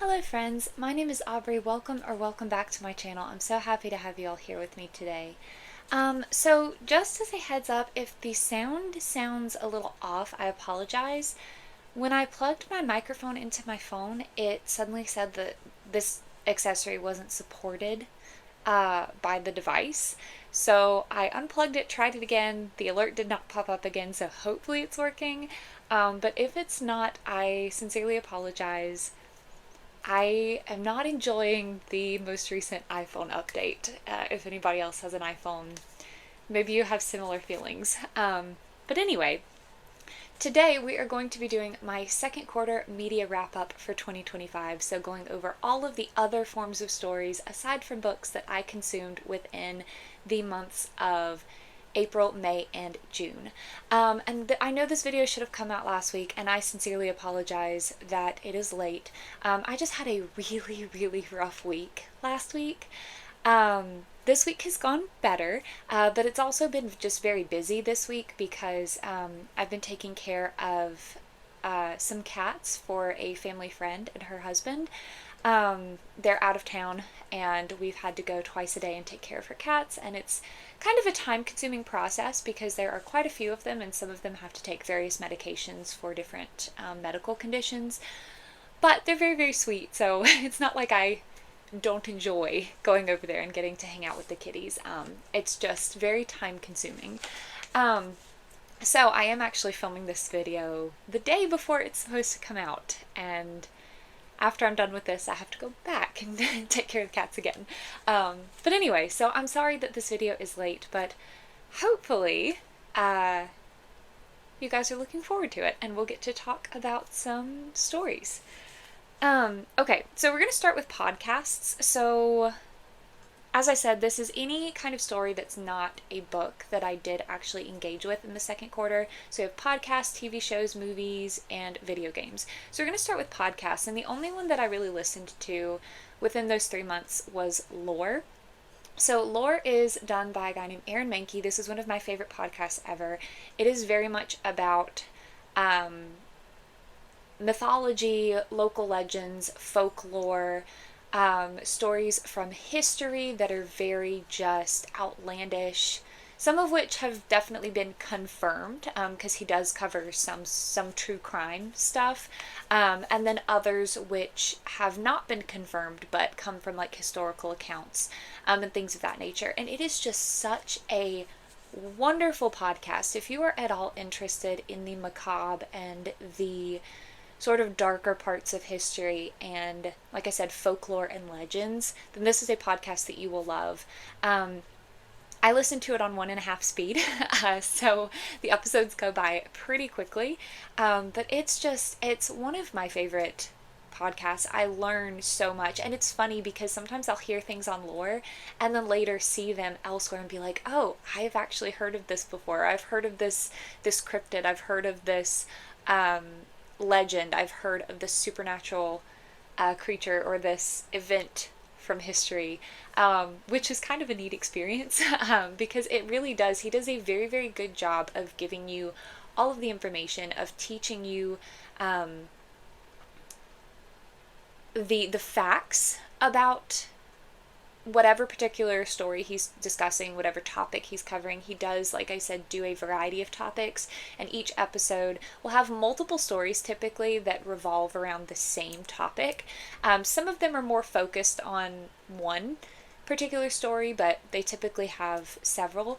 Hello friends, my name is Aubrey. Welcome back to my channel. I'm so happy to have you all here with me today. So just as a heads up, if the sound sounds a little off, I apologize. When I plugged my microphone into my phone, it suddenly said that this accessory wasn't supported by the device. So I unplugged it, tried it again. The alert did not pop up again, so hopefully it's working. But if it's not, I sincerely apologize. I am not enjoying the most recent iPhone update. If anybody else has an iPhone, maybe you have similar feelings. But anyway, today we are going to be doing my second quarter media wrap up for 2025. So going over all of the other forms of stories aside from books that I consumed within the months of April, May, and June. I know this video should have come out last week, and I sincerely apologize that it is late. I just had a really rough week last week. This week has gone better, but it's also been just very busy this week because I've been taking care of some cats for a family friend and her husband. They're out of town, and we've had to go twice a day and take care of her cats, and it's kind of a time-consuming process because there are quite a few of them, and some of them have to take various medications for different medical conditions. But they're very sweet, so it's not like I don't enjoy going over there and getting to hang out with the kitties. It's just very time-consuming. So I am actually filming this video the day before it's supposed to come out, and after I'm done with this, I have to go back and take care of the cats again. But anyway, so I'm sorry that this video is late, but hopefully you guys are looking forward to it, and we'll get to talk about some stories. Okay, so we're going to start with podcasts. So as I said, this is any kind of story that's not a book that I did actually engage with in the second quarter. So we have podcasts, TV shows, movies, and video games. So we're going to start with podcasts, and the only one that I really listened to within those 3 months was Lore. So Lore is done by a guy named Aaron Mahnke. This is one of my favorite podcasts ever. It is very much about mythology, local legends, folklore, stories from history that are very just outlandish, some of which have definitely been confirmed, because he does cover some true crime stuff, and then others which have not been confirmed but come from like historical accounts, and things of that nature. And it is just such a wonderful podcast. If you are at all interested in the macabre and the sort of darker parts of history and, like I said, folklore and legends, then this is a podcast that you will love. I listened to it on 1.5 speed, so the episodes go by pretty quickly, but it's one of my favorite podcasts. I learn so much, and it's funny because sometimes I'll hear things on Lore and then later see them elsewhere and be like, oh, I've actually heard of this before. I've heard of this cryptid. I've heard of this legend. I've heard of this supernatural creature or this event from history, which is kind of a neat experience, because it really does. He does a very good job of giving you all of the information, of teaching you the facts about whatever particular story he's discussing, whatever topic he's covering. He does, like I said, do a variety of topics, and each episode will have multiple stories typically that revolve around the same topic. Some of them are more focused on one particular story, but they typically have several.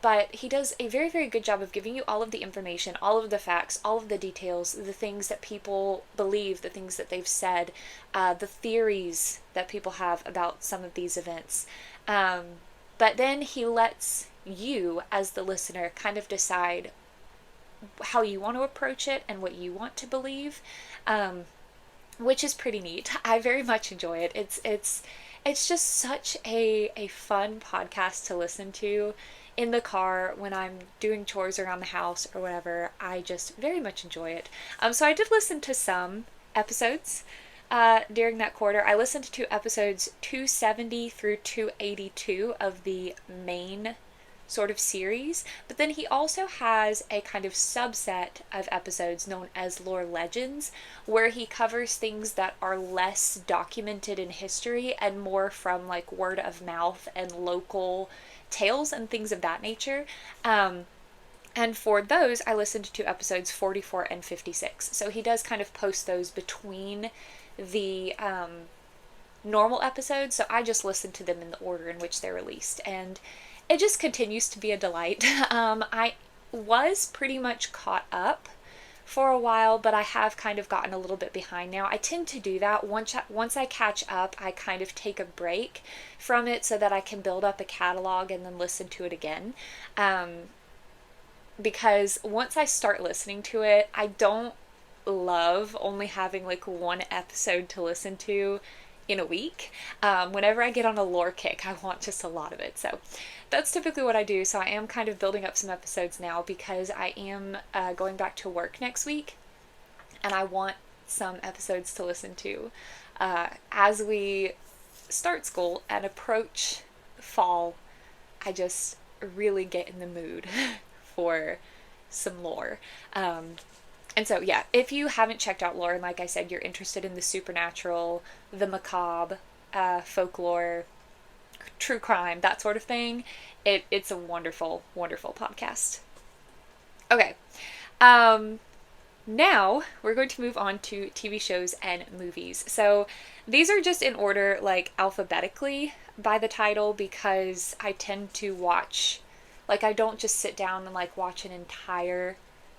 But he does a very good job of giving you all of the information, all of the facts, all of the details, the things that people believe, the things that they've said, the theories that people have about some of these events. But then he lets you, as the listener, kind of decide how you want to approach it and what you want to believe, which is pretty neat. I very much enjoy it. It's just such a fun podcast to listen to in the car when I'm doing chores around the house or whatever. I just very much enjoy it. So I did listen to some episodes during that quarter. I listened to episodes 270 through 282 of the main sort of series, but then he also has a kind of subset of episodes known as Lore Legends, where he covers things that are less documented in history and more from like word of mouth and local tales and things of that nature. And for those, I listened to episodes 44 and 56. So he does kind of post those between the normal episodes. So I just listened to them in the order in which they're released. And it just continues to be a delight. I was pretty much caught up for a while, but I have kind of gotten a little bit behind now. I tend to do that. Once I catch up, I kind of take a break from it so that I can build up a catalog and then listen to it again. Because once I start listening to it, I don't love only having like one episode to listen to in a week. Whenever I get on a lore kick, I want just a lot of it. So that's typically what I do. So I am kind of building up some episodes now because I am going back to work next week, and I want some episodes to listen to as we start school and approach fall. I just really get in the mood for some lore. And so, yeah, if you haven't checked out lore, and like I said, you're interested in the supernatural, the macabre, folklore, true crime, that sort of thing, it's a wonderful, wonderful podcast. Okay. Now we're going to move on to TV shows and movies. So these are just in order, like alphabetically by the title, because I tend to watch, like, I don't just sit down and like watch an entire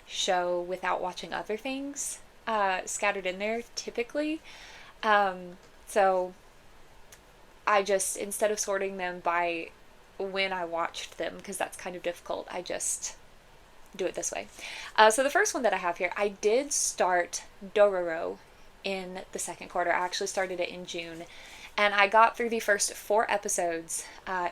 show without watching other things scattered in there typically. So I just, instead of sorting them by when I watched them, because that's kind of difficult, I just do it this way. So the first one that I have here, I did start Dororo in the second quarter. I actually started it in June, and I got through the first 4 episodes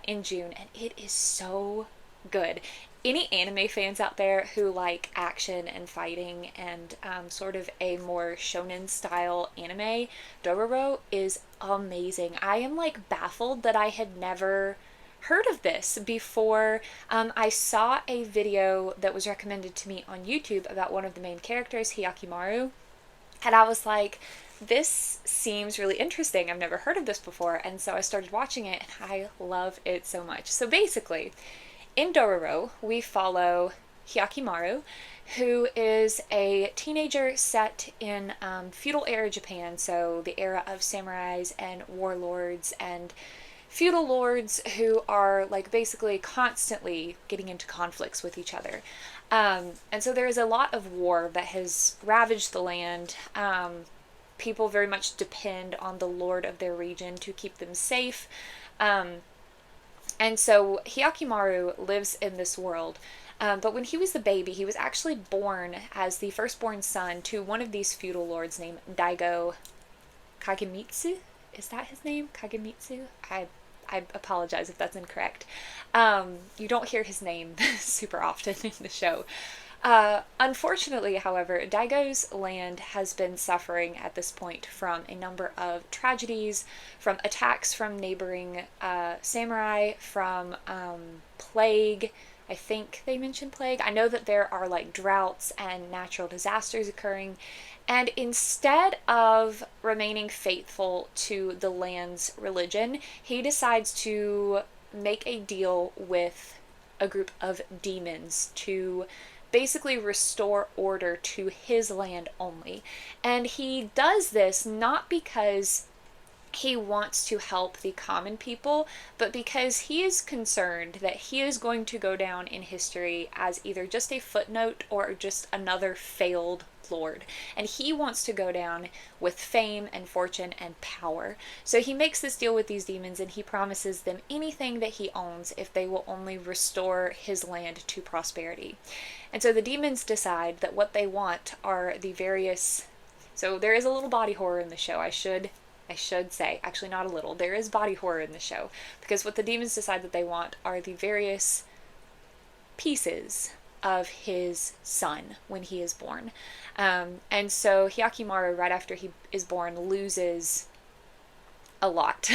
in June, and it is so good. Any anime fans out there who like action and fighting and sort of a more shonen style anime, Dororo is amazing. I am like baffled that I had never heard of this before. I saw a video that was recommended to me on YouTube about one of the main characters, Hyakimaru, and I was like, this seems really interesting. I've never heard of this before. And so I started watching it, and I love it so much. So basically, in Dororo, we follow Hyakimaru, who is a teenager set in feudal era Japan, so the era of samurais and warlords and feudal lords who are like basically constantly getting into conflicts with each other. And so there is a lot of war that has ravaged the land. People very much depend on the lord of their region to keep them safe. And so Hyakimaru lives in this world. But when he was a baby, he was actually born as the firstborn son to one of these feudal lords named Daigo Kagemitsu. Is that his name? Kagemitsu? I apologize if that's incorrect. You don't hear his name super often in the show. Unfortunately, however, Daigo's land has been suffering at this point from a number of tragedies, from attacks from neighboring samurai, from plague. I think they mentioned plague. I know that there are like droughts and natural disasters occurring. And instead of remaining faithful to the land's religion, he decides to make a deal with a group of demons to basically restore order to his land only. And he does this not because he wants to help the common people, but because he is concerned that he is going to go down in history as either just a footnote or just another failed lord. And he wants to go down with fame and fortune and power. So he makes this deal with these demons, and he promises them anything that he owns if they will only restore his land to prosperity. And so the demons decide that what they want are the various... So there is a little body horror in the show, I should say. Actually, not a little. There is body horror in the show. Because what the demons decide that they want are the various pieces of his son when he is born. And so Hyakimaru, right after he is born, loses a lot.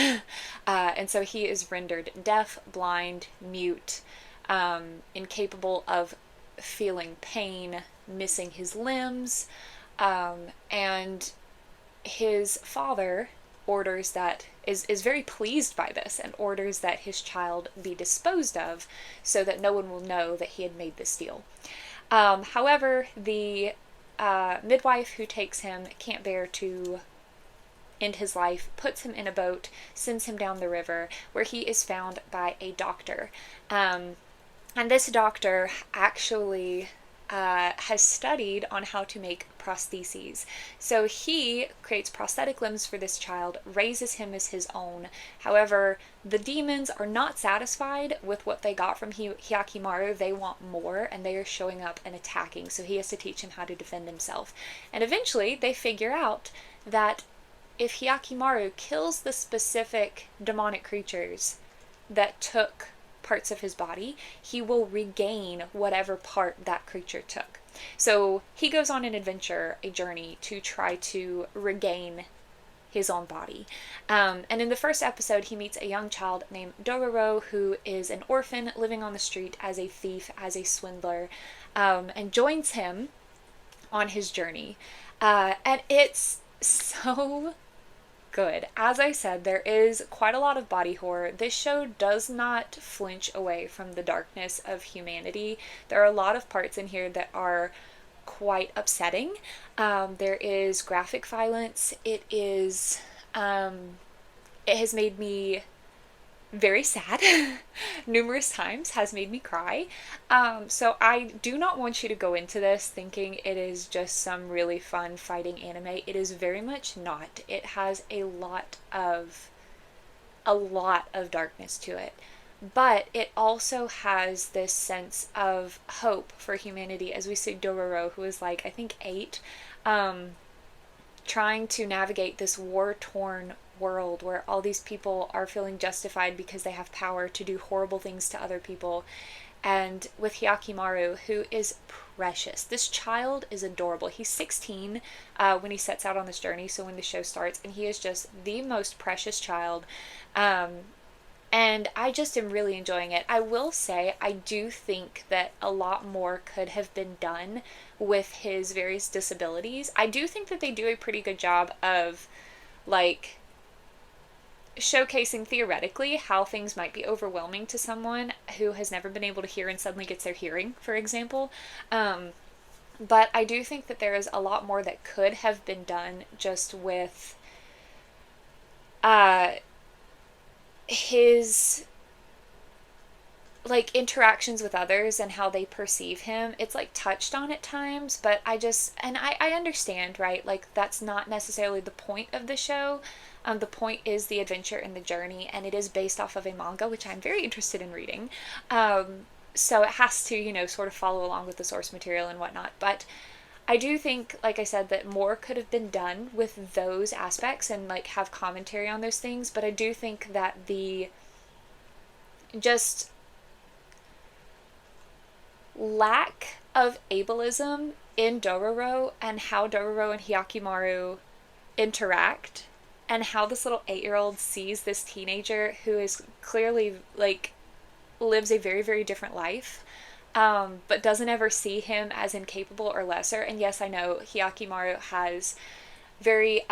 And so he is rendered deaf, blind, mute, incapable of feeling pain, missing his limbs, and his father is very pleased by this and orders that his child be disposed of so that no one will know that he had made this deal. However, the midwife who takes him can't bear to end his life, puts him in a boat, sends him down the river, where he is found by a doctor. And this doctor actually has studied on how to make prostheses. So he creates prosthetic limbs for this child, raises him as his own. However, the demons are not satisfied with what they got from Hyakimaru. They want more, and they are showing up and attacking. So he has to teach him how to defend himself. And eventually, they figure out that if Hyakimaru kills the specific demonic creatures that took parts of his body, he will regain whatever part that creature took. So he goes on an adventure, a journey, to try to regain his own body. And in the first episode, he meets a young child named Dororo, who is an orphan living on the street as a thief, as a swindler, and joins him on his journey. And it's so good. As I said, there is quite a lot of body horror. This show does not flinch away from the darkness of humanity. There are a lot of parts in here that are quite upsetting. There is graphic violence. It has made me very sad numerous times, has made me cry. So I do not want you to go into this thinking it is just some really fun fighting anime. It is very much not. It has a lot of darkness to it. But it also has this sense of hope for humanity, as we see Dororo, who is like, I think 8, trying to navigate this war-torn world where all these people are feeling justified because they have power to do horrible things to other people. And with Hyakimaru, who is precious. This child is adorable. He's 16 when he sets out on this journey, so when the show starts, and he is just the most precious child. And I just am really enjoying it. I will say, I do think that a lot more could have been done with his various disabilities. I do think that they do a pretty good job of, like, showcasing theoretically how things might be overwhelming to someone who has never been able to hear and suddenly gets their hearing, for example. But I do think that there is a lot more that could have been done just with his, like, interactions with others and how they perceive him. It's, like, touched on at times, but I understand, right? Like, that's not necessarily the point of the show. The point is the adventure and the journey, and it is based off of a manga, which I'm very interested in reading. So it has to, sort of follow along with the source material and whatnot. But I do think, like I said, that more could have been done with those aspects and, like, have commentary on those things. But I do think that the just lack of ableism in Dororo and how Dororo and Hyakimaru interact, and how this little 8-year-old sees this teenager who is clearly, like, lives a very, very different life, but doesn't ever see him as incapable or lesser. And yes, I know Hyakimaru has very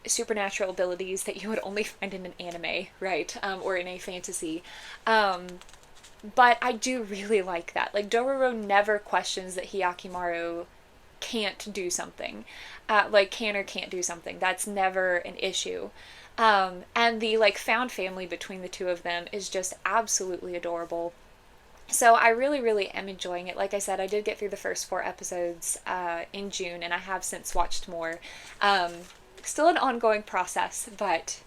supernatural abilities that you would only find in an anime, right? Or in a fantasy. But I do really like that. Like, Dororo never questions that Hyakimaru can't do something. Like, can or can't do something. That's never an issue. And the, like, found family between the two of them is just absolutely adorable. So I really, really am enjoying it. Like I said, I did get through the first 4 episodes in June, and I have since watched more. Still an ongoing process, but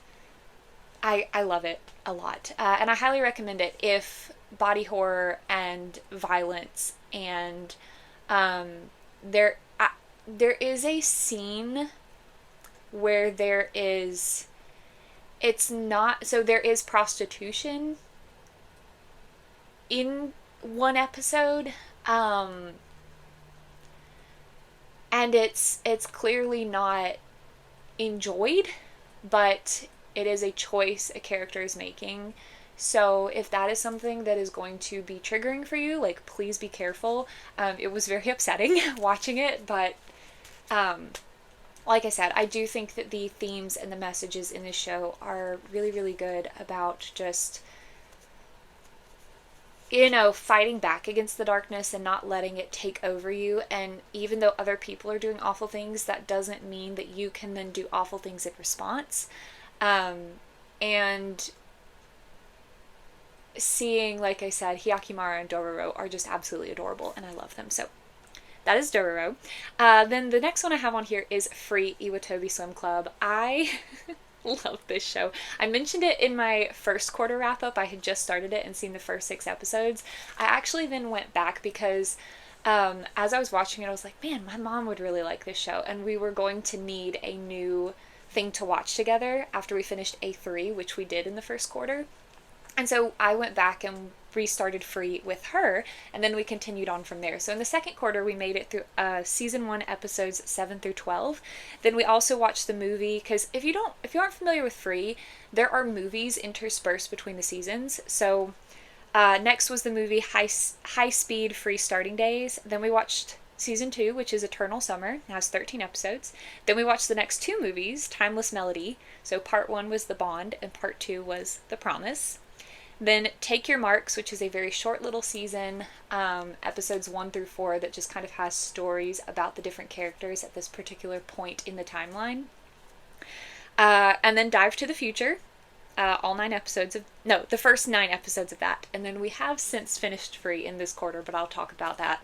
I love it a lot. And I highly recommend it if body horror and violence, and there is a scene where there is prostitution in one episode, and it's clearly not enjoyed, but it is a choice a character is making. So if that is something that is going to be triggering for you, like, please be careful. It was very upsetting watching it, but um, like I said, I do think that the themes and the messages in this show are really, really good about just, fighting back against the darkness and not letting it take over you. And even though other people are doing awful things, that doesn't mean that you can then do awful things in response. Um, and seeing, like I said, Hyakimara and Dororo are just absolutely adorable, and I love them. So that is Dororo. Then the next one I have on here is Free Iwatobi Swim Club. I love this show. I mentioned it in my first quarter wrap up. I had just started it and seen the first 6 episodes. I actually then went back because as I was watching it, I was like, man, my mom would really like this show. And we were going to need a new thing to watch together after we finished A3, which we did in the first quarter. And so I went back and restarted Free with her, and then we continued on from there. So in the second quarter, we made it through season 1, episodes 7 through 12. Then we also watched the movie, because if you aren't familiar with Free, there are movies interspersed between the seasons. So next was the movie High Speed Free Starting Days. Then we watched season 2, which is Eternal Summer, it has 13 episodes. Then we watched the next 2 movies, Timeless Melody. So part 1 was The Bond, and part 2 was The Promise. Then Take Your Marks, which is a very short little season, episodes 1 through 4, that just kind of has stories about the different characters at this particular point in the timeline. And then Dive to the Future, all 9 episodes of, no, the first 9 episodes of that. And then we have since finished Free in this quarter, but I'll talk about that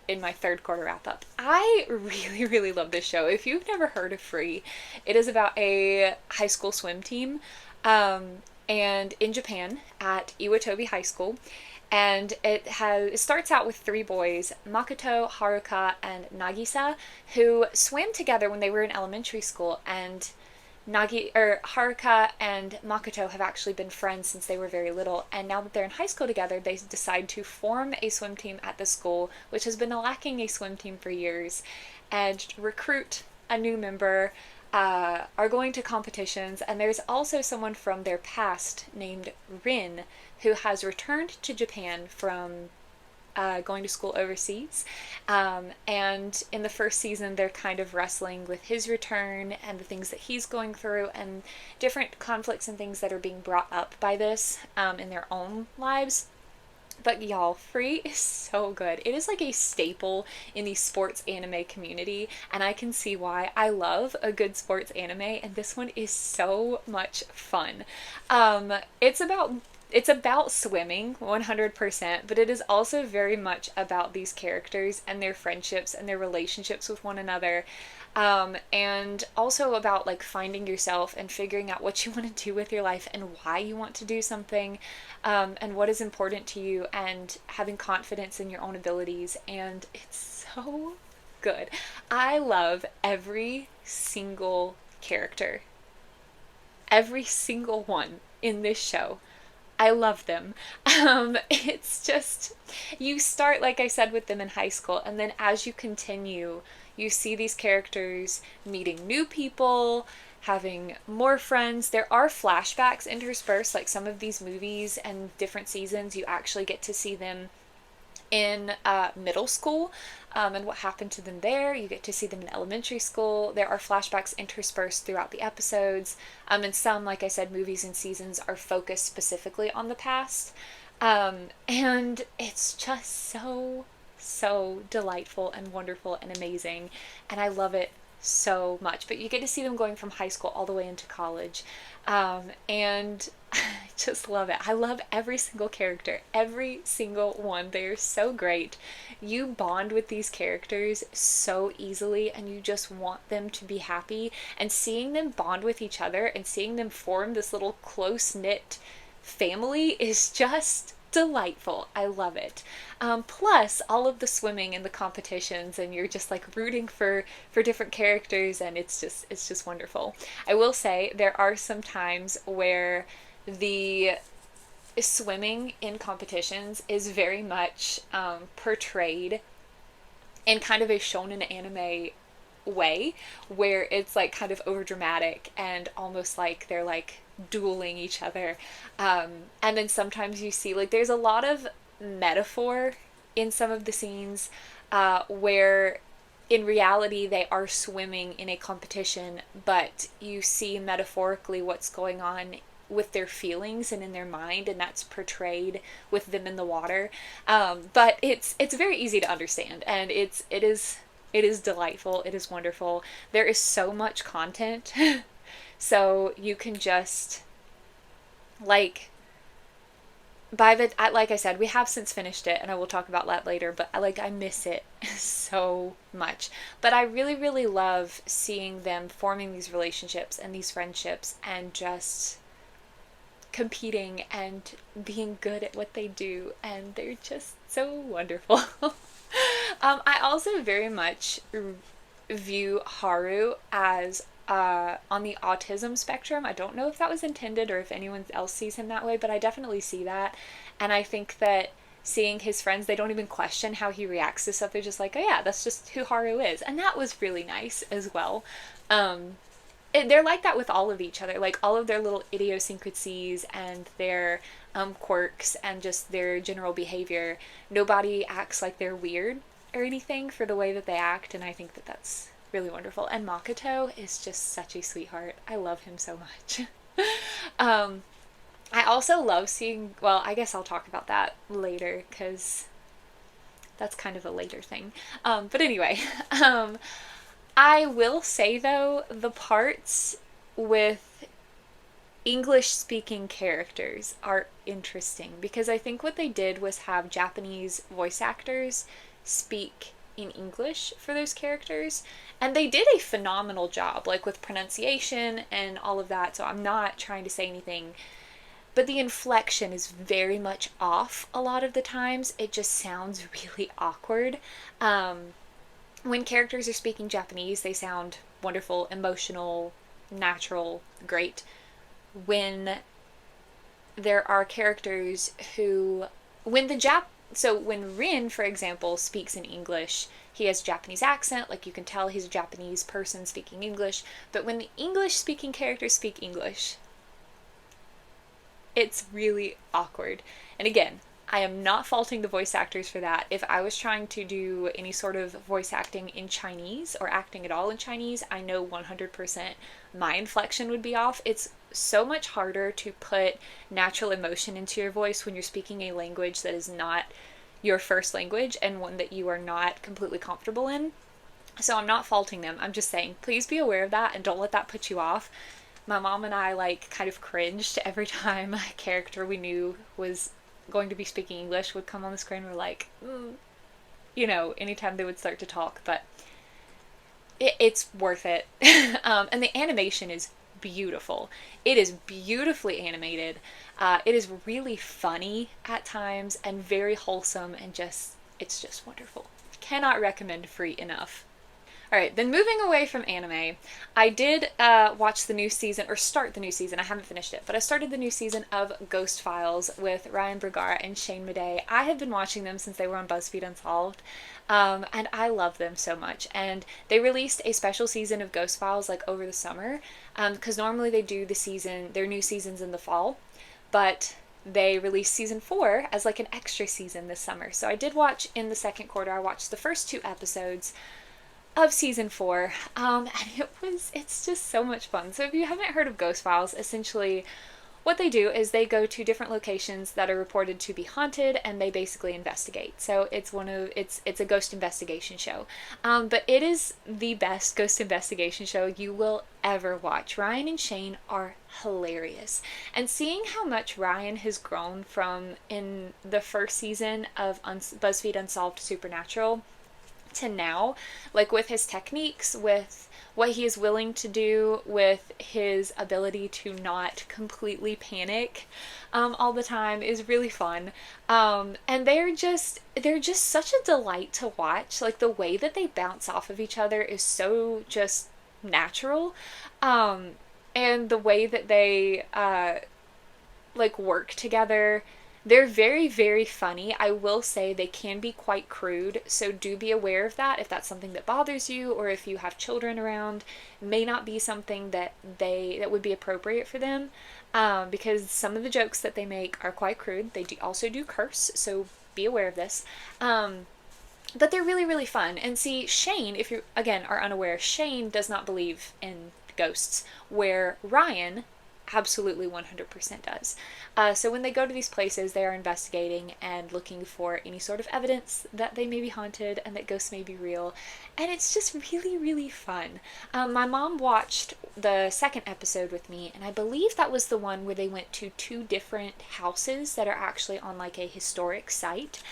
in my third quarter wrap up. I really, really love this show. If you've never heard of Free, it is about a high school swim team. And in Japan at Iwatobi High School, and it starts out with 3 boys, Makoto, Haruka, and Nagisa, who swam together when they were in elementary school, and Haruka and Makoto have actually been friends since they were very little, and now that they're in high school together, they decide to form a swim team at the school, which has been lacking a swim team for years, and recruit a new member. Are going to competitions, and there's also someone from their past named Rin who has returned to Japan from going to school overseas. And in the first season, they're kind of wrestling with his return and the things that he's going through, and different conflicts and things that are being brought up by this in their own lives. But y'all, Free is so good. It is like a staple in the sports anime community, and I can see why. I love a good sports anime, and this one is so much fun. It's about swimming 100%, but it is also very much about these characters and their friendships and their relationships with one another. And also about like finding yourself and figuring out what you want to do with your life and why you want to do something, and what is important to you, and having confidence in your own abilities. And it's so good. I love every single character, every single one in this show. I love them. It's just, you start, like I said, with them in high school, and then as you continue, you see these characters meeting new people, having more friends. There are flashbacks interspersed, like some of these movies and different seasons, you actually get to see them in middle school, and what happened to them there. You get to see them in elementary school. There are flashbacks interspersed throughout the episodes, and some, like I said, movies and seasons are focused specifically on the past, and it's just so delightful and wonderful and amazing, and I love it so much. But you get to see them going from high school all the way into college, and I just love it. I love every single character, every single one. They are so great. You bond with these characters so easily, and you just want them to be happy, and seeing them bond with each other and seeing them form this little close-knit family is just delightful. I love it. Plus all of the swimming and the competitions, and you're just like rooting for different characters, and it's just wonderful. I will say there are some times where the swimming in competitions is very much portrayed in kind of a shonen anime way where it's like kind of over dramatic and almost like they're like dueling each other. And then sometimes you see like there's a lot of metaphor in some of the scenes where in reality they are swimming in a competition, but you see metaphorically what's going on with their feelings and in their mind, and that's portrayed with them in the water. But it's very easy to understand, and it is delightful. It is wonderful. There is so much content, so you can just like like I said, we have since finished it, and I will talk about that later, but I miss it so much. But I really, really love seeing them forming these relationships and these friendships and just competing and being good at what they do, and they're just so wonderful. I also very much view Haru as on the autism spectrum. I don't know if that was intended or if anyone else sees him that way, but I definitely see that. And I think that seeing his friends, they don't even question how he reacts to stuff. They're just like, oh yeah, that's just who Haru is. And that was really nice as well. They're like that with all of each other, like all of their little idiosyncrasies and their quirks and just their general behavior. Nobody acts like they're weird or anything for the way that they act, and I think that that's really wonderful. And Makoto is just such a sweetheart. I love him so much. I also love seeing, well, I guess I'll talk about that later because that's kind of a later thing. But anyway, I will say though, the parts with English speaking characters are interesting because I think what they did was have Japanese voice actors speak in English for those characters, and they did a phenomenal job, like with pronunciation and all of that. So I'm not trying to say anything, but the inflection is very much off a lot of the times. It just sounds really awkward. When characters are speaking Japanese, they sound wonderful, emotional, natural, great. When there are characters who, when Rin, for example, speaks in English, he has a Japanese accent, like you can tell he's a Japanese person speaking English, but when the English speaking characters speak English, it's really awkward. And again, I am not faulting the voice actors for that. If I was trying to do any sort of voice acting in Chinese or acting at all in Chinese, I know 100% my inflection would be off. It's so much harder to put natural emotion into your voice when you're speaking a language that is not your first language and one that you are not completely comfortable in. So I'm not faulting them. I'm just saying, please be aware of that and don't let that put you off. My mom and I like kind of cringed every time a character we knew was going to be speaking English would come on the screen. We're like, anytime they would start to talk, but it's worth it. And the animation is beautiful. It is beautifully animated. It is really funny at times and very wholesome, and it's just wonderful. Cannot recommend Free enough. Alright, then moving away from anime, I did watch the new season, or start the new season. I haven't finished it, but I started the new season of Ghost Files with Ryan Bergara and Shane Madej. I have been watching them since they were on BuzzFeed Unsolved, and I love them so much. And they released a special season of Ghost Files like over the summer, because normally they do their new seasons in the fall, but they released season 4 as like an extra season this summer. So I did watch in the second quarter. I watched the first 2 episodes of season 4, and it's just so much fun. So if you haven't heard of Ghost Files, essentially what they do is they go to different locations that are reported to be haunted, and they basically investigate. So it's a ghost investigation show, but it is the best ghost investigation show you will ever watch. Ryan and Shane are hilarious, and seeing how much Ryan has grown from in the first season of BuzzFeed Unsolved Supernatural to now, like with his techniques, with what he is willing to do, with his ability to not completely panic all the time, is really fun. And they're just such a delight to watch. Like the way that they bounce off of each other is so just natural, and the way that they like work together They're very, very funny. I will say they can be quite crude, so do be aware of that if that's something that bothers you, or if you have children around, may not be something that would be appropriate for them, because some of the jokes that they make are quite crude. They also do curse, so be aware of this. But they're really, really fun. And see, Shane, if you, again, are unaware, Shane does not believe in ghosts, where Ryan absolutely 100% does. So when they go to these places, they are investigating and looking for any sort of evidence that they may be haunted and that ghosts may be real. And it's just really, really fun. My mom watched the second episode with me, and I believe that was the one where they went to two different houses that are actually on like a historic site.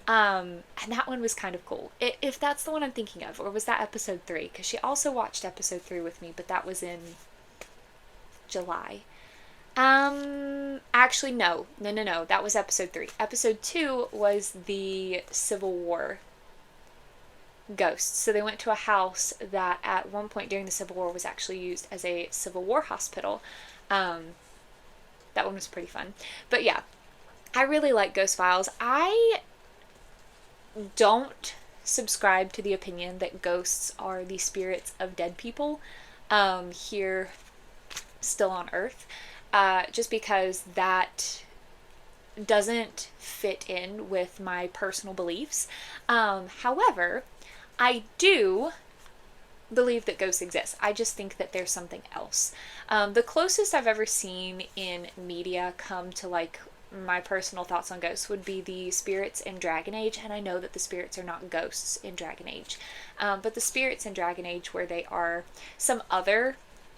And that one was kind of cool. If that's the one I'm thinking of, or was that episode 3? Because she also watched episode 3 with me, but that was in July. Actually, no. That was episode 3. Episode 2 was the Civil War ghosts. So they went to a house that at one point during the Civil War was actually used as a Civil War hospital. That one was pretty fun. But yeah, I really like Ghost Files. I don't subscribe to the opinion that ghosts are the spirits of dead people here still on Earth, just because that doesn't fit in with my personal beliefs. However, I do believe that ghosts exist. I just think that there's something else. The closest I've ever seen in media come to like my personal thoughts on ghosts would be the spirits in Dragon Age, and I know that the spirits are not ghosts in Dragon Age, but the spirits in Dragon Age where they are some other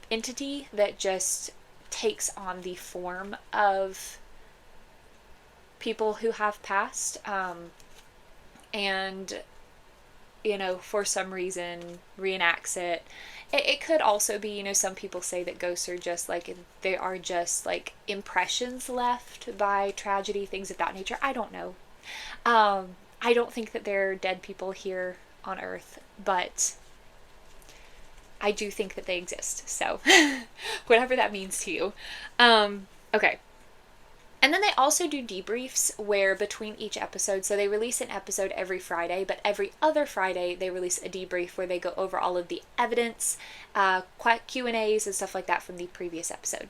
entity that just takes on the form of people who have passed, and for some reason reenacts it. It could also be, some people say that ghosts are just like, they are just like impressions left by tragedy, things of that nature. I don't know. I don't think that there are dead people here on Earth, but I do think that they exist. So whatever that means to you. Okay. And then they also do debriefs where between each episode, so they release an episode every Friday, but every other Friday they release a debrief where they go over all of the evidence, Q&As and stuff like that from the previous episode.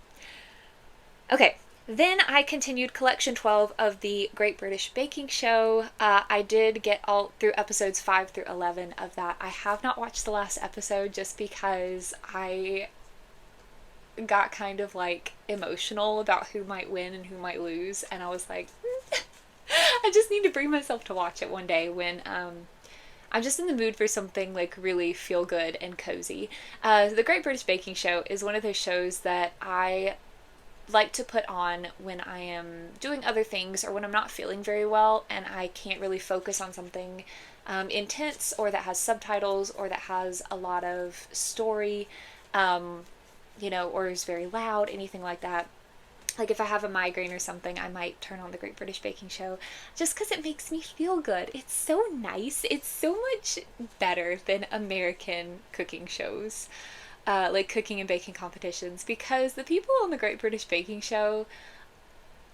Okay, then I continued collection 12 of the Great British Baking Show. I did get all through episodes 5 through 11 of that. I have not watched the last episode just because I got kind of like emotional about who might win and who might lose, and I was like I just need to bring myself to watch it one day when I'm just in the mood for something like really feel good and cozy. The Great British Baking Show is one of those shows that I like to put on when I am doing other things or when I'm not feeling very well and I can't really focus on something intense or that has subtitles or that has a lot of story, or is very loud, anything like that. Like if I have a migraine or something, I might turn on the Great British Baking Show just because it makes me feel good. It's so nice. It's so much better than American cooking shows, like cooking and baking competitions, because the people on the Great British Baking Show,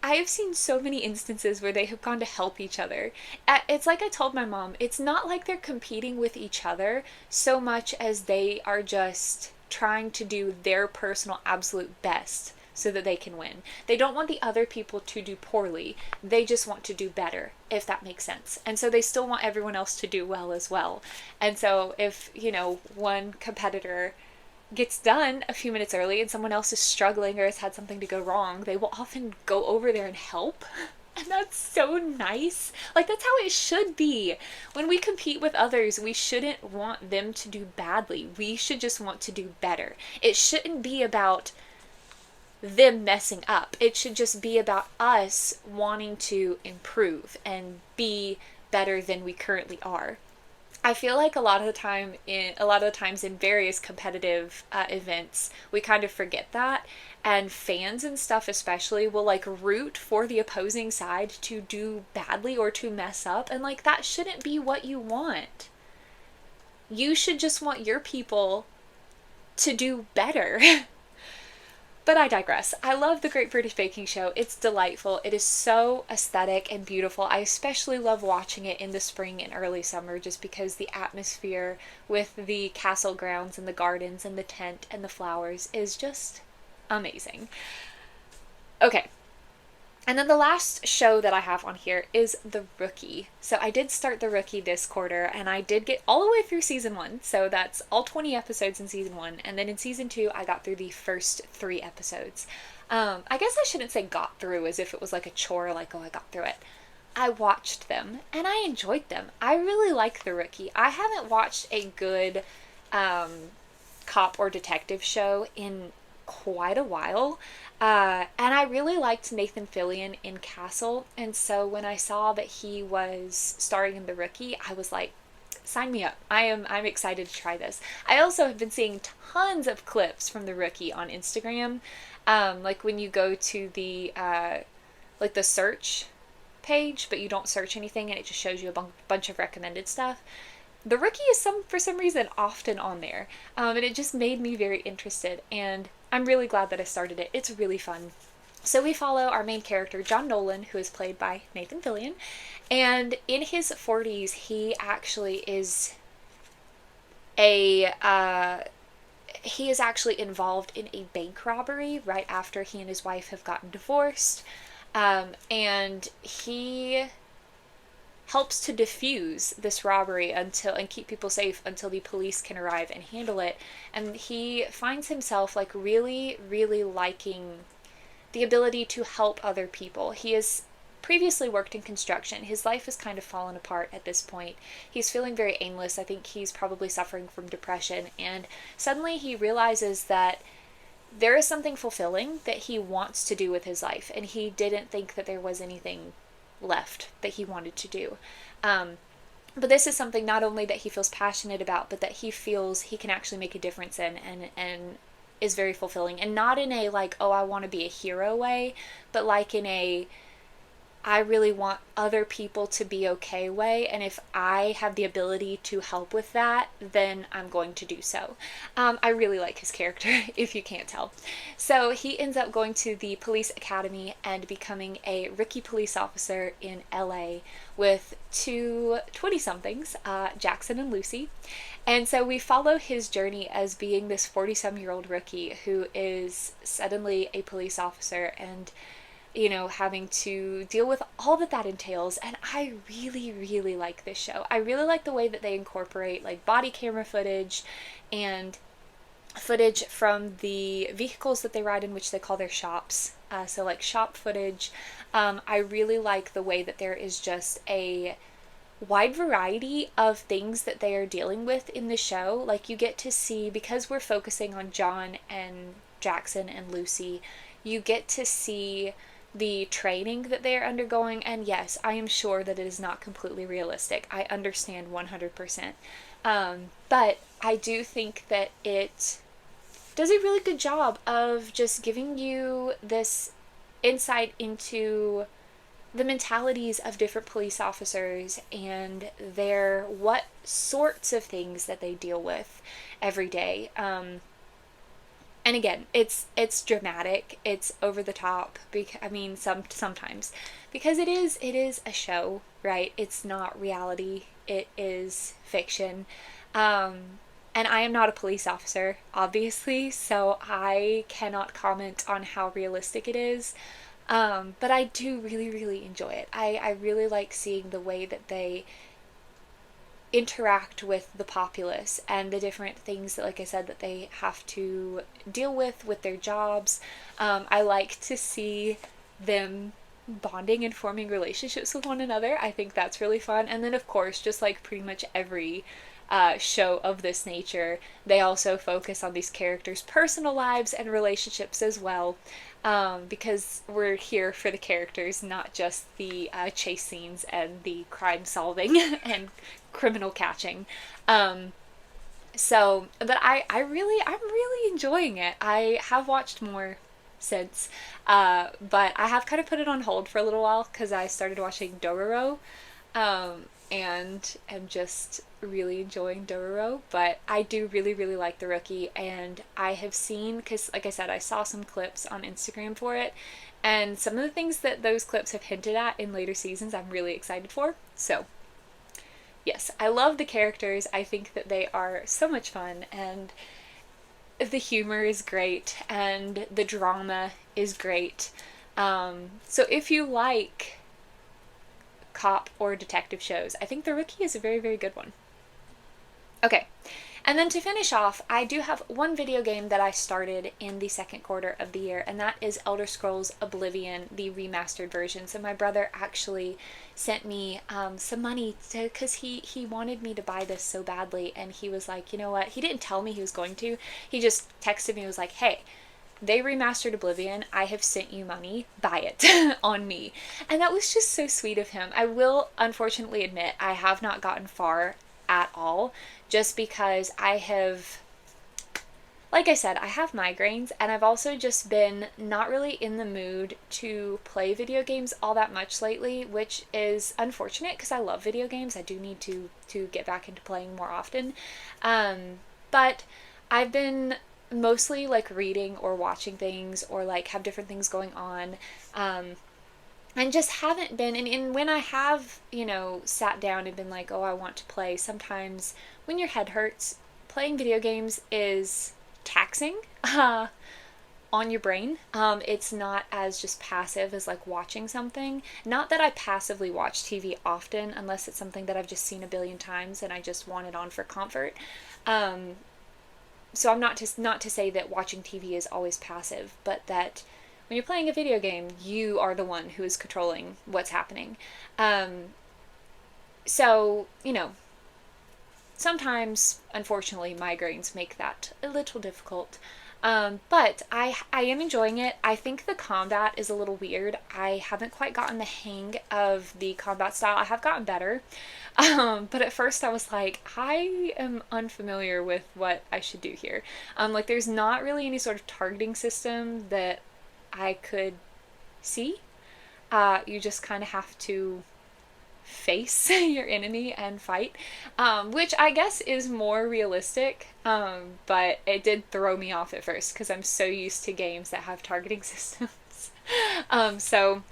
I have seen so many instances where they have gone to help each other. It's like I told my mom, it's not like they're competing with each other so much as they are just trying to do their personal absolute best so that they can win. They don't want the other people to do poorly. They just want to do better, if that makes sense. And so they still want everyone else to do well as well. And so if, one competitor gets done a few minutes early and someone else is struggling or has had something to go wrong, they will often go over there and help. And that's so nice. Like, that's how it should be. When we compete with others, we shouldn't want them to do badly. We should just want to do better. It shouldn't be about them messing up. It should just be about us wanting to improve and be better than we currently are. I feel like a lot of the times in various competitive events, we kind of forget that, and fans and stuff especially will like root for the opposing side to do badly or to mess up, and like that shouldn't be what you want. You should just want your people to do better. But I digress. I love the Great British Baking Show. It's delightful. It is so aesthetic and beautiful. I especially love watching it in the spring and early summer just because the atmosphere with the castle grounds and the gardens and the tent and the flowers is just amazing. Okay, and then the last show that I have on here is The Rookie. So I did start The Rookie this quarter, and I did get all the way through season 1. So that's all 20 episodes in season 1. And then in season 2, I got through the first 3 episodes. I guess I shouldn't say got through as if it was like a chore, like, oh, I got through it. I watched them, and I enjoyed them. I really like The Rookie. I haven't watched a good cop or detective show in quite a while. And I really liked Nathan Fillion in Castle, and so when I saw that he was starring in The Rookie, I was like, sign me up. I'm excited to try this. I also have been seeing tons of clips from The Rookie on Instagram. Like when you go to the like the search page, but you don't search anything and it just shows you a bunch of recommended stuff. The Rookie is for some reason often on there, and it just made me very interested, and I'm really glad that I started it. It's really fun. So we follow our main character, John Nolan, who is played by Nathan Fillion, and in his 40s, he actually is a he is actually involved in a bank robbery right after he and his wife have gotten divorced, and he helps to defuse this robbery and keep people safe until the police can arrive and handle it. And he finds himself like really, really liking the ability to help other people. He has previously worked in construction. His life has kind of fallen apart at this point. He's feeling very aimless. I think he's probably suffering from depression. And suddenly he realizes that there is something fulfilling that he wants to do with his life. And he didn't think that there was anything left that he wanted to do. But this is something not only that he feels passionate about, but that he feels he can actually make a difference in, and is very fulfilling. And not in a like, oh, I want to be a hero way, but like in a, I really want other people to be okay way, and if I have the ability to help with that, then I'm going to do so. I really like his character, if you can't tell. So he ends up going to the police academy and becoming a rookie police officer in LA with two 20-somethings, Jackson and Lucy. And so we follow his journey as being this 40-some-year-old rookie who is suddenly a police officer and, you know, having to deal with all that entails. And I really, really like this show. I really like the way that they incorporate like body camera footage and footage from the vehicles that they ride in, which they call their shops. So like shop footage. I really like the way that there is just a wide variety of things that they are dealing with in the show. Like you get to see, because we're focusing on John and Jackson and Lucy, you get to see the training that they are undergoing. And yes, I am sure that it is not completely realistic. I understand 100%. But I do think that it does a really good job of just giving you this insight into the mentalities of different police officers and what sorts of things that they deal with every day. And again, it's dramatic, it's over the top. Sometimes because it is a show, right? It's not reality. It is fiction. And I am not a police officer, obviously, so I cannot comment on how realistic it is. But I do really, really enjoy it. I really like seeing the way that they interact with the populace and the different things that, like I said, that they have to deal with their jobs. I like to see them bonding and forming relationships with one another. I think that's really fun. And then of course, just like pretty much every show of this nature, they also focus on these characters' personal lives and relationships as well, because we're here for the characters, not just the chase scenes and the crime solving and criminal catching. But I'm really enjoying it. I have watched more since, but I have kind of put it on hold for a little while because I started watching Dororo. and am just really enjoying Dororo. But I do really, really like The Rookie, and I have seen, because like I said, I saw some clips on Instagram for it, and some of the things that those clips have hinted at in later seasons I'm really excited for. So yes, I love the characters. I think that they are so much fun, and the humor is great, and the drama is great. So if you like cop or detective shows, I think The Rookie is a very, very good one. Okay, and then to finish off, I do have one video game that I started in the second quarter of the year, and that is Elder Scrolls Oblivion, the remastered version. So my brother actually sent me some money because he wanted me to buy this so badly, and he was like, you know what? He didn't tell me he was going to. He just texted me and was like, hey, they remastered Oblivion. I have sent you money. Buy it on me. And that was just so sweet of him. I will unfortunately admit I have not gotten far at all, just because I have, like I said, I have migraines, and I've also just been not really in the mood to play video games all that much lately, which is unfortunate because I love video games. I do need to get back into playing more often. But I've been mostly like reading or watching things, or like have different things going on. And just haven't been, and when I have, sat down and been like, oh, I want to play, sometimes when your head hurts, playing video games is taxing on your brain. It's not as just passive as like watching something. Not that I passively watch TV often, unless it's something that I've just seen a billion times and I just want it on for comfort. So I'm not to say that watching TV is always passive, but that when you're playing a video game, you are the one who is controlling what's happening. So, sometimes, unfortunately, migraines make that a little difficult. But I am enjoying it. I think the combat is a little weird. I haven't quite gotten the hang of the combat style. I have gotten better. But at first I was like, I am unfamiliar with what I should do here. Like there's not really any sort of targeting system that I could see. You just kind of have to face your enemy and fight, which I guess is more realistic, but it did throw me off at first because I'm so used to games that have targeting systems. So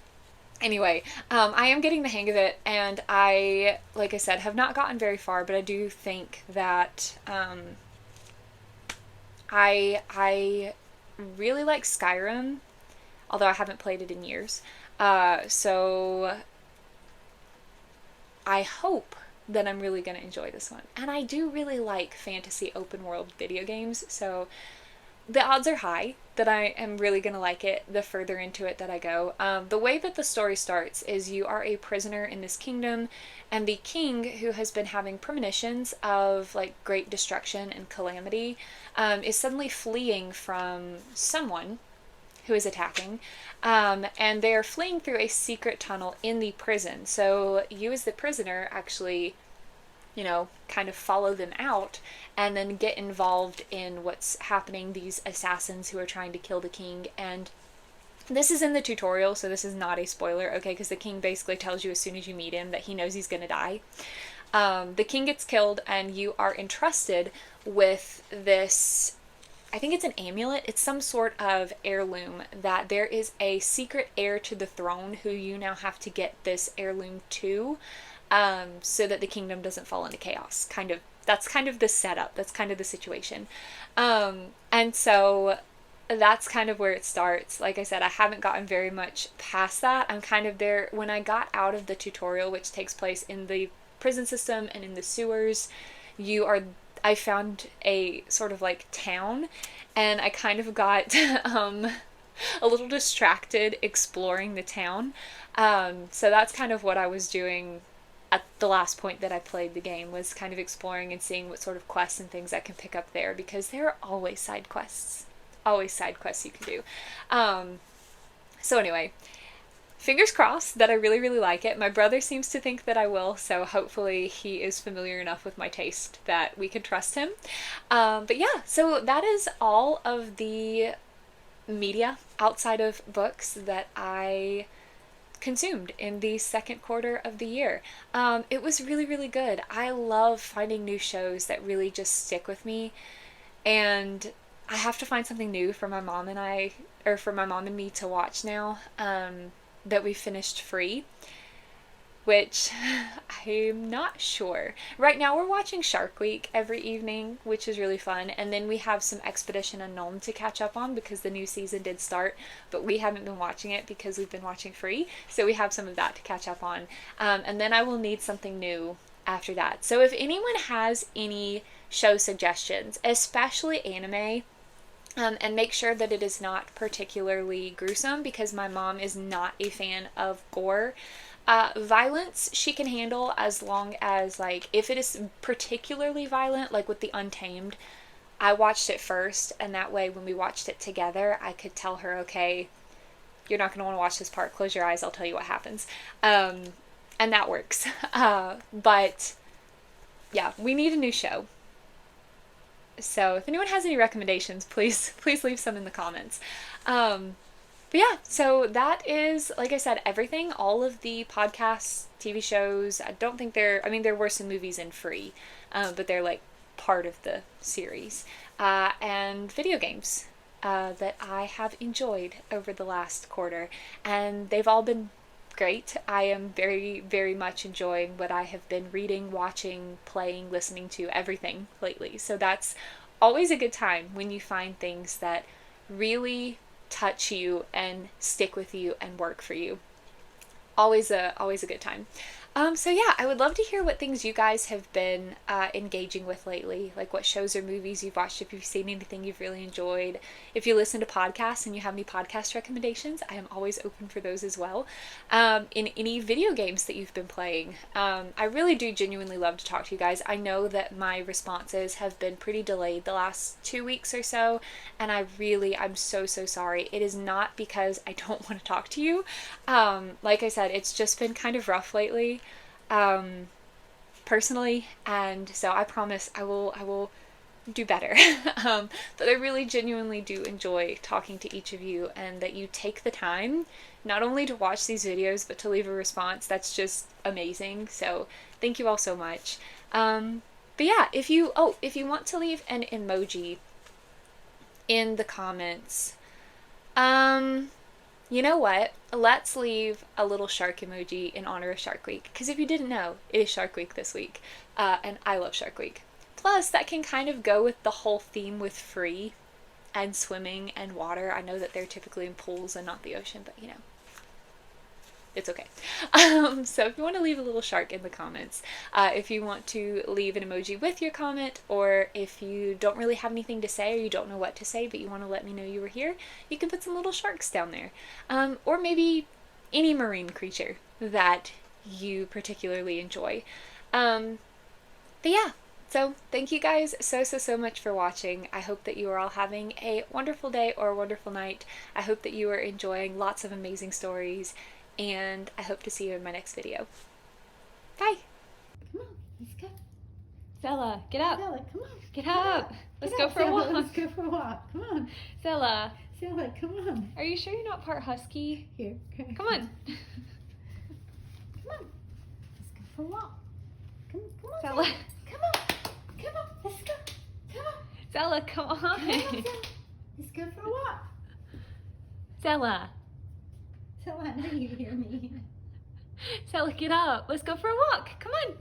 anyway, I am getting the hang of it, and I, like I said, have not gotten very far, but I do think that I really like Skyrim, although I haven't played it in years. So I hope that I'm really going to enjoy this one. And I do really like fantasy open world video games, so the odds are high that I am really going to like it the further into it that I go. The way that the story starts is you are a prisoner in this kingdom, and the king, who has been having premonitions of like great destruction and calamity, is suddenly fleeing from someone who is attacking, and they're fleeing through a secret tunnel in the prison. So you as the prisoner actually, kind of follow them out and then get involved in what's happening, these assassins who are trying to kill the king. And this is in the tutorial, so this is not a spoiler, okay, because the king basically tells you as soon as you meet him that he knows he's gonna die. The king gets killed, and you are entrusted with this, I think it's an amulet. It's some sort of heirloom that there is a secret heir to the throne who you now have to get this heirloom to, so that the kingdom doesn't fall into chaos. That's kind of the setup. That's kind of the situation. And so that's kind of where it starts. Like I said, I haven't gotten very much past that. I'm kind of there when I got out of the tutorial, which takes place in the prison system and in the sewers. I found a sort of like town, and I kind of got a little distracted exploring the town. So that's kind of what I was doing at the last point that I played the game, was kind of exploring and seeing what sort of quests and things I can pick up there, because there are always side quests. Always side quests you can do. So anyway, fingers crossed that I really, really like it. My brother seems to think that I will, so hopefully he is familiar enough with my taste that we can trust him. But yeah, so that is all of the media outside of books that I consumed in the second quarter of the year. It was really, really good. I love finding new shows that really just stick with me, and I have to find something new for my mom and I, or for my mom and me to watch now, that we finished free, which I'm not sure. Right now we're watching Shark Week every evening, which is really fun. And then we have some Expedition Unknown to catch up on because the new season did start, but we haven't been watching it because we've been watching free. So we have some of that to catch up on. And then I will need something new after that. So if anyone has any show suggestions, especially anime, and make sure that it is not particularly gruesome because my mom is not a fan of gore. Violence she can handle as long as, like, if it is particularly violent, like with the Untamed, I watched it first, and that way when we watched it together, I could tell her, okay, you're not going to want to watch this part, close your eyes, I'll tell you what happens. And that works. But yeah, we need a new show. So if anyone has any recommendations, please leave some in the comments. But yeah, so that is, like I said, everything. All of the podcasts, TV shows. I don't think there were some movies in free, but they're like part of the series. And video games that I have enjoyed over the last quarter. And they've all been great. I am very, very much enjoying what I have been reading, watching, playing, listening to, everything lately. So that's always a good time when you find things that really touch you and stick with you and work for you. Always a good time. So yeah, I would love to hear what things you guys have been engaging with lately, like what shows or movies you've watched, if you've seen anything you've really enjoyed. If you listen to podcasts and you have any podcast recommendations, I am always open for those as well. In any video games that you've been playing. I really do genuinely love to talk to you guys. I know that my responses have been pretty delayed the last 2 weeks or so, and I'm so sorry. It is not because I don't want to talk to you. Like I said, it's just been kind of rough lately. Personally, and so I promise I will do better. But I really genuinely do enjoy talking to each of you, and that you take the time not only to watch these videos but to leave a response. That's just amazing. So thank you all so much. But yeah, if you want to leave an emoji in the comments, you know what? Let's leave a little shark emoji in honor of Shark Week. Because if you didn't know, it is Shark Week this week. And I love Shark Week. Plus, that can kind of go with the whole theme with free and swimming and water. I know that they're typically in pools and not the ocean, but you know, it's okay. So if you want to leave a little shark in the comments, if you want to leave an emoji with your comment, or if you don't really have anything to say or you don't know what to say but you want to let me know you were here, you can put some little sharks down there. Or maybe any marine creature that you particularly enjoy. But yeah, so thank you guys so much for watching. I hope that you are all having a wonderful day or a wonderful night. I hope that you are enjoying lots of amazing stories, and I hope to see you in my next video. Bye! Come on, let's go. Zella, get up! Zella, come on. Get up! Let's go for a walk! Let's go for a walk. Come on. Zella! Zella, come on. Are you sure you're not part husky? Here, okay. Come on! Come on. Let's go for a walk. Come on, Zella! Come on. Come on, let's go. Come on. Zella, come on! Come on, Zella. Let's go for a walk. Zella! Zella, I know you hear me. Zella, get up! Let's go for a walk! Come on!